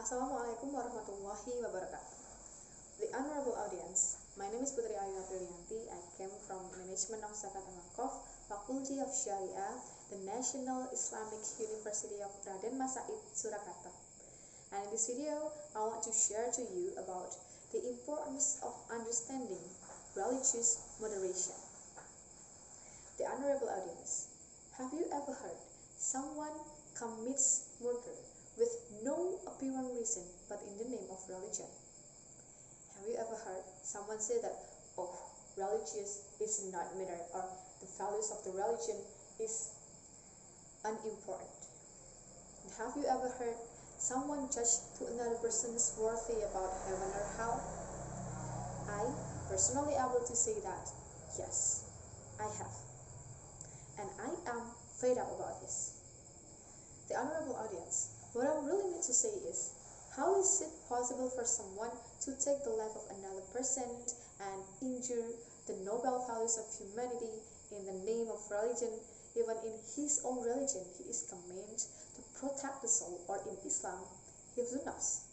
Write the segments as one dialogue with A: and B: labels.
A: Assalamualaikum warahmatullahi wabarakatuh. The honorable audience, my name is Putri Ayu Aprilianti. I came from Manajemen of Zakat and Wakaf, Fakulty of Syariah, the National Islamic University of Raden Masaid, Surakarta. And in this video, I want to share to you about the importance of understanding religious moderation. The honorable audience, have you ever heard someone commits murder with no apparent reason but in the name of religion? Have you ever heard someone say that, oh, religious is not matter, or the values of the religion is unimportant? And have you ever heard someone judge to another person's worthy about heaven or hell? I personally able to say that, yes, I have. And I am fed up about this. The honorable audience, what I really need to say is, how is it possible for someone to take the life of another person and injure the noble values of humanity in the name of religion? Even in his own religion, he is commanded to protect the soul, or in Islam, hifzun-nafs.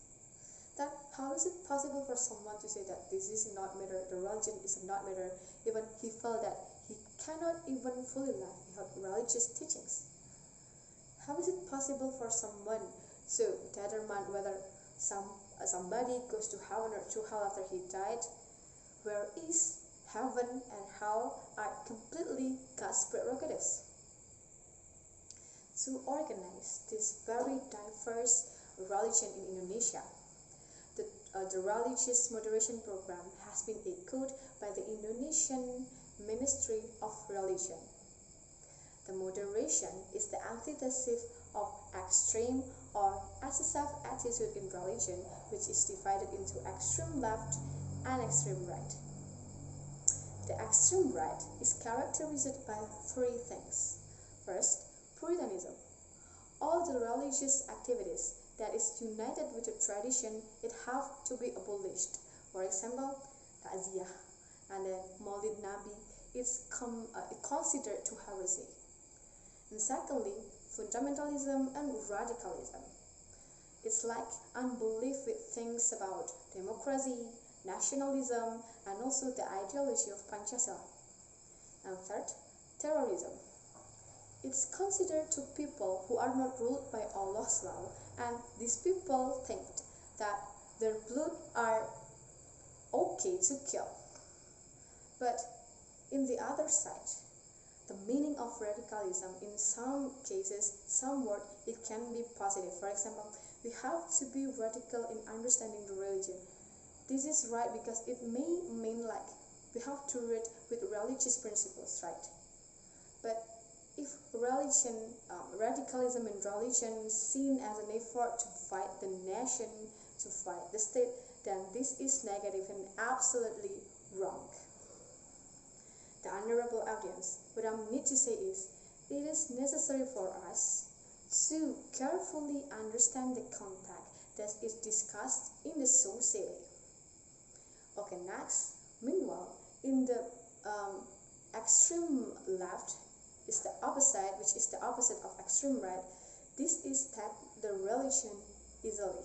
A: That how is it possible for someone to say that this is not matter, the religion is not matter, even he felt that he cannot even fully live without religious teachings? How is it possible for someone to determine whether somebody goes to heaven or to hell after he died? Where is heaven and hell are completely God's prerogatives. To organize this very diverse religion in Indonesia, the Religious Moderation Program has been echoed by the Indonesian Ministry of Religion. The moderation is the antithesis of extreme or excessive attitude in religion, which is divided into extreme left and extreme right. The extreme right is characterized by three things. First, Puritanism. All the religious activities that is united with the tradition, it have to be abolished. For example, takziah and the Maulid Nabi is considered to heresy. And secondly, fundamentalism and radicalism. It's like unbelief with things about democracy, nationalism, and also the ideology of Pancasila. And third, terrorism. It's considered to people who are not ruled by Allah's law, and these people think that their blood are okay to kill. But in the other side, the meaning of radicalism, in some cases, some word, it can be positive. For example, we have to be radical in understanding the religion. This is right because it may mean like we have to read with religious principles, right? But if radicalism in religion is seen as an effort to fight the nation, to fight the state, then this is negative and absolutely wrong. The honorable audience, what I need to say is, it is necessary for us to carefully understand the context that is discussed in the society. Okay, next, meanwhile, in the extreme left is the opposite, which is the opposite of extreme right. This is that the religion easily,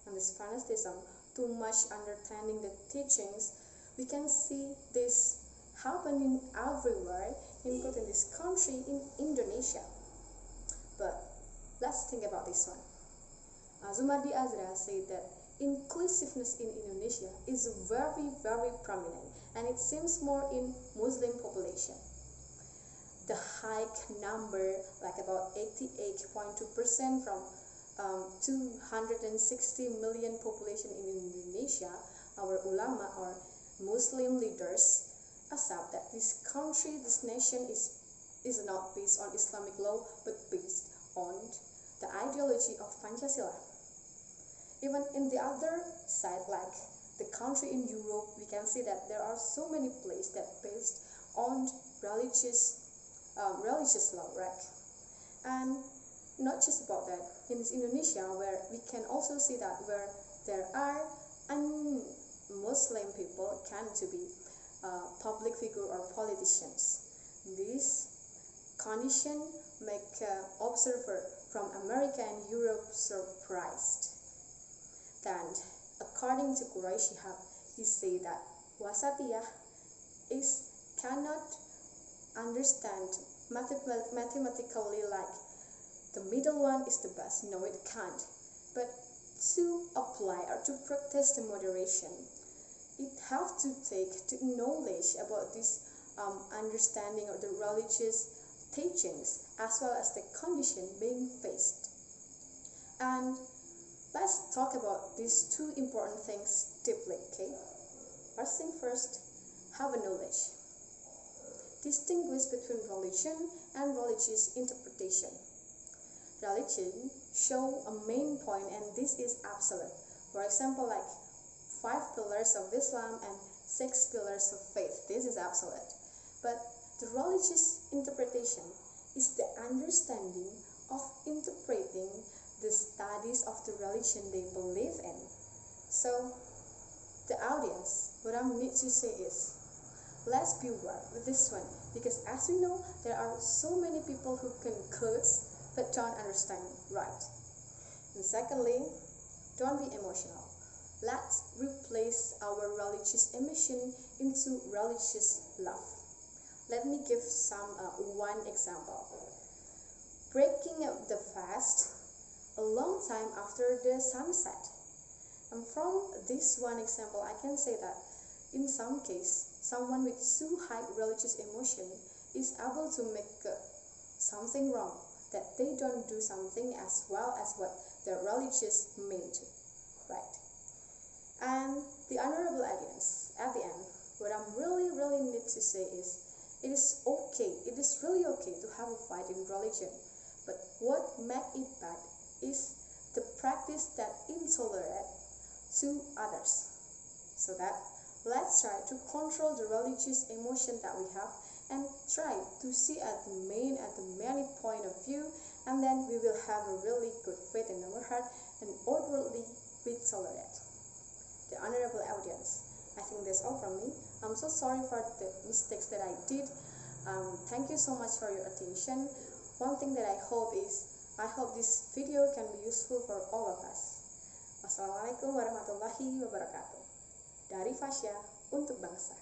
A: and this fanaticism, too much understanding the teachings. We can see this happening everywhere, including this country in Indonesia. But let's think about this one. Zumardi Azra said that inclusiveness in Indonesia is very, very prominent, and it seems more in Muslim population. The high number, like about 88.2% from 260 million population in Indonesia, our ulama or Muslim leaders accept that this country, this nation is not based on Islamic law, but based on the ideology of Pancasila. Even in the other side, like the country in Europe, we can see that there are so many places that based on religious law, right? And not just about that, in Indonesia, where we can also see that where there are un-Muslim people can to be public figure or politicians. This condition make observer from America and Europe surprised. Then, according to Quraish Shihab, he say that wasatiyah is cannot understand mathematically like the middle one is the best. No, it can't. But to apply or to practice the moderation, it have to take the knowledge about this understanding of the religious teachings as well as the condition being faced. And let's talk about these two important things deeply, okay? First thing first, have a knowledge. Distinguish between religion and religious interpretation. Religion show a main point and this is absolute. For example, like 5 pillars of Islam and 6 pillars of faith. This is absolute. But the religious interpretation is the understanding of interpreting the studies of the religion they believe in. So, the audience, what I need to say is, let's be aware with this one, because as we know, there are so many people who conclude but don't understand right. And secondly, don't be emotional. Let's replace our religious emotion into religious love. Let me give one example. Breaking up the fast a long time after the sunset. And from this one example, I can say that in some case, someone with too high religious emotion is able to make something wrong, that they don't do something as well as what their religious meant, right? And the honorable audience, at the end, what I really need to say is, it is really okay to have a fight in religion, but what makes it bad is the practice that intolerant to others. So that let's try to control the religious emotion that we have and try to see at the many point of view, and then we will have a really good faith in our heart and outwardly be tolerant. The honorable audience, I think that's all from me. I'm so sorry for the mistakes that I did. Thank you so much for your attention. One thing that I hope this video can be useful for all of us. Wassalamualaikum warahmatullahi wabarakatuh. Dari Fasya untuk bangsa.